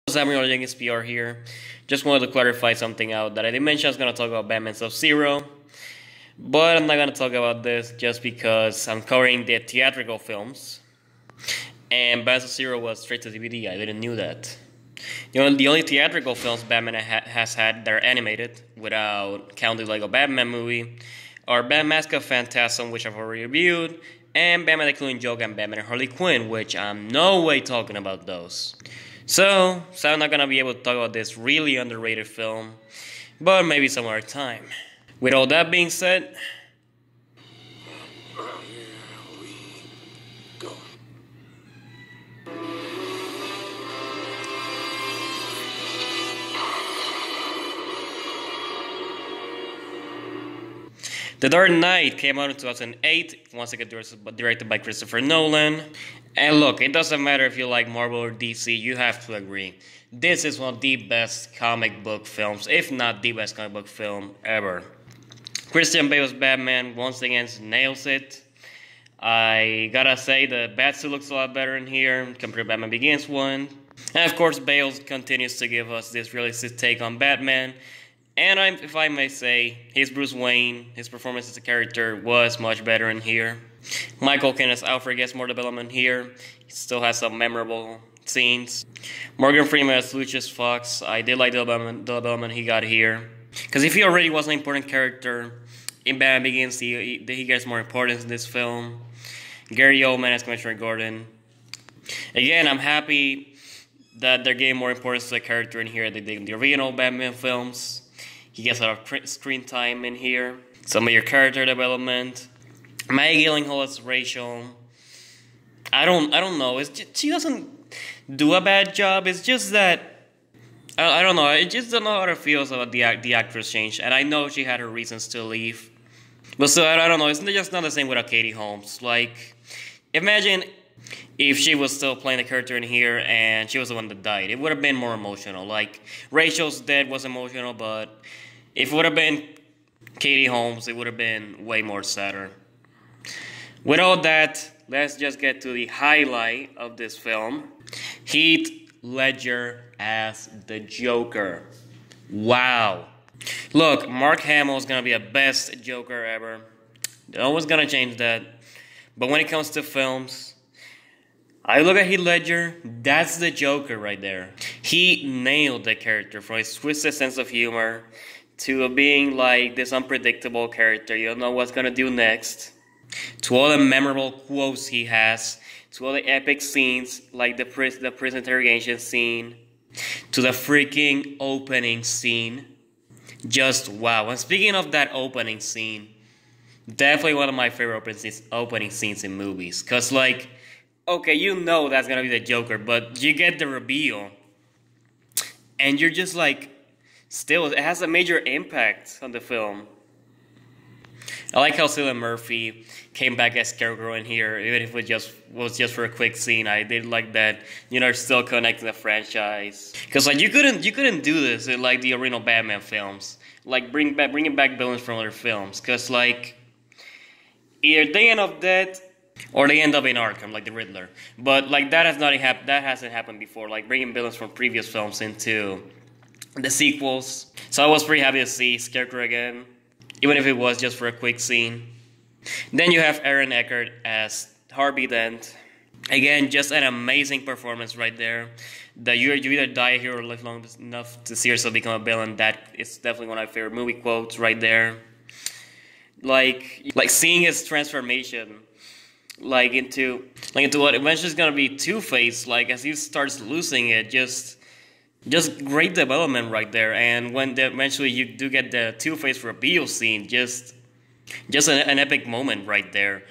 Samuel Jenkins PR here. Just wanted to clarify something out that I did mention I was going to talk about Batman Sub-Zero, but I'm not going to talk about this just because I'm covering the theatrical films, and Batman Sub-Zero was straight to DVD. I didn't knew that. The only theatrical films Batman has had that are animated, without counting Lego Batman movie, are Batman Mask of Phantasm, which I've already reviewed, and Batman the Killing Joke and Batman and Harley Quinn, which I'm no way talking about those. So I'm not gonna be able to talk about this really underrated film, but maybe some other time. With all that being said, The Dark Knight came out in 2008, once again directed by Christopher Nolan. And look, it doesn't matter if you like Marvel or DC, you have to agree. This is one of the best comic book films, if not the best comic book film ever. Christian Bale's Batman once again nails it. I gotta say, the Batsuit looks a lot better in here compared to Batman Begins one. And of course, Bale continues to give us this realistic take on Batman. And if I may say, his Bruce Wayne, his performance as a character was much better in here. Michael Caine as Alfred gets more development here. He still has some memorable scenes. Morgan Freeman as Lucius Fox, I did like the development he got here. Because if he already was an important character in Batman Begins, he gets more importance in this film. Gary Oldman as Commissioner Gordon. Again, I'm happy that they're giving more importance to the character in here than the original Batman films. He gets a lot of screen time in here. Some of your character development. Maggie Gyllenhaal as Rachel. I don't know. It's just, she doesn't do a bad job. It's just that I don't know. I just don't know how it feels about the actress change. And I know she had her reasons to leave. But so I don't know. It's just not the same without Katie Holmes. Like, imagine if she was still playing the character in here and she was the one that died. It would have been more emotional. Like, Rachel's death was emotional, but if it would have been Katie Holmes, it would have been way more sadder. With all that, let's just get to the highlight of this film. Heath Ledger as the Joker. Wow. Look, Mark Hamill is going to be the best Joker ever. No one's going to change that. But when it comes to films, I look at Heath Ledger, that's the Joker right there. He nailed the character, from his twisted sense of humor to being like this unpredictable character. You don't know what's gonna do next. To all the memorable quotes he has, to all the epic scenes like the prison interrogation scene, to the freaking opening scene. Just wow. And speaking of that opening scene, definitely one of my favorite opening scenes in movies. Cause like, okay, you know that's gonna be the Joker, but you get the reveal, and you're just like, still, it has a major impact on the film. I like how Cillian Murphy came back as Scarecrow in here, even if it was just for a quick scene. I did like that. Still connecting the franchise, because like you couldn't do this in like the original Batman films, like bringing back villains from other films, because like either they end up dead or they end up in Arkham, like the Riddler. But like that hasn't happened before. Like bringing villains from previous films into the sequels. So I was pretty happy to see Scarecrow again, even if it was just for a quick scene. Then you have Aaron Eckhart as Harvey Dent. Again, just an amazing performance right there. That you either die a hero or live long enough to see yourself become a villain. That is definitely one of my favorite movie quotes right there. Like seeing his transformation, like into what eventually is gonna be Two-Face. Like as he starts losing it, just great development right there. And when eventually you do get the Two-Face reveal scene, just an epic moment right there.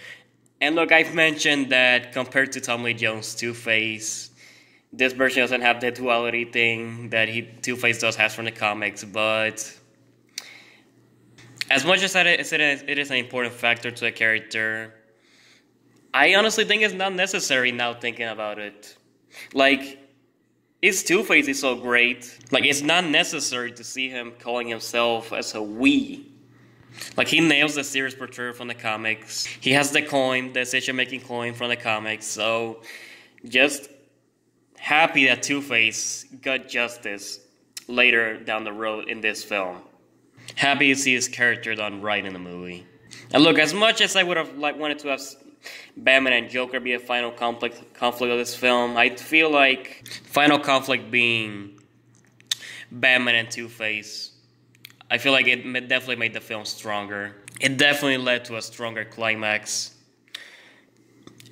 And look, I've mentioned that compared to Tommy Lee Jones' Two-Face, this version doesn't have the duality thing that Two-Face has from the comics. But as much as it is an important factor to a character, I honestly think it's not necessary now thinking about it. Like, his Two-Face is so great. Like, it's not necessary to see him calling himself as a we. Like, he nails the serious portrayal from the comics. He has the decision-making coin from the comics. So, just happy that Two-Face got justice later down the road in this film. Happy to see his character done right in the movie. And look, as much as I would have wanted to have Batman and Joker be a final conflict of this film, I feel like final conflict being Batman and Two-Face, I feel like it definitely made the film stronger. It definitely led to a stronger climax.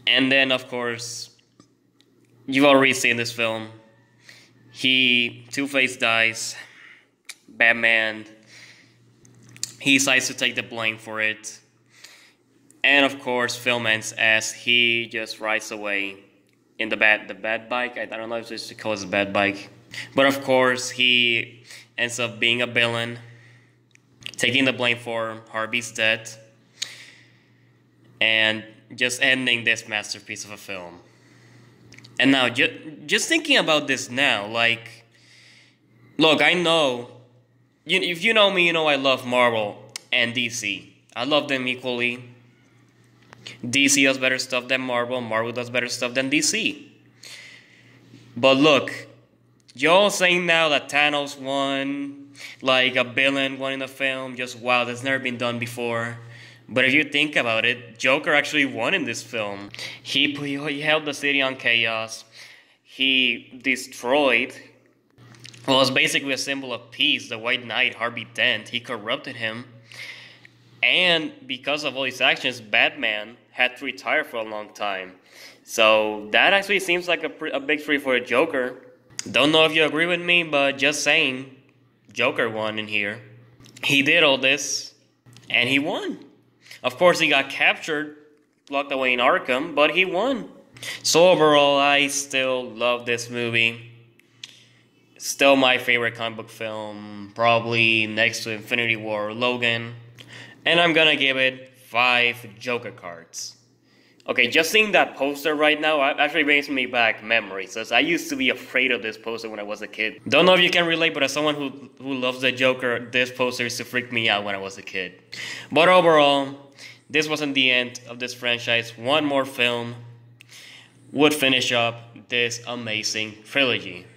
And then, of course, you've already seen this film. Two-Face dies. Batman, he decides to take the blame for it. And of course, film ends as he just rides away in the bad bike. I don't know if it's called a bad bike. But of course, he ends up being a villain, taking the blame for Harvey's death, and just ending this masterpiece of a film. And now, just thinking about this now, like, look, I know, if you know me, you know I love Marvel and DC. I love them equally. DC does better stuff than Marvel. Marvel does better stuff than DC. But look, y'all saying now that Thanos won, like a villain won in the film, just wow, that's never been done before. But if you think about it, Joker actually won in this film. He held the city on chaos. He destroyed what was basically a symbol of peace, the White Knight, Harvey Dent. He corrupted him. And because of all his actions, Batman had to retire for a long time. So that actually seems like a big victory for a Joker. Don't know if you agree with me, but just saying, Joker won in here. He did all this, and he won. Of course, he got captured, locked away in Arkham, but he won. So overall, I still love this movie. Still my favorite comic book film, probably next to Infinity War or Logan. And I'm gonna give it 5 Joker cards. Okay, just seeing that poster right now actually brings me back memories, as I used to be afraid of this poster when I was a kid. Don't know if you can relate, but as someone who loves the Joker, this poster used to freak me out when I was a kid. But overall, this wasn't the end of this franchise. One more film would finish up this amazing trilogy.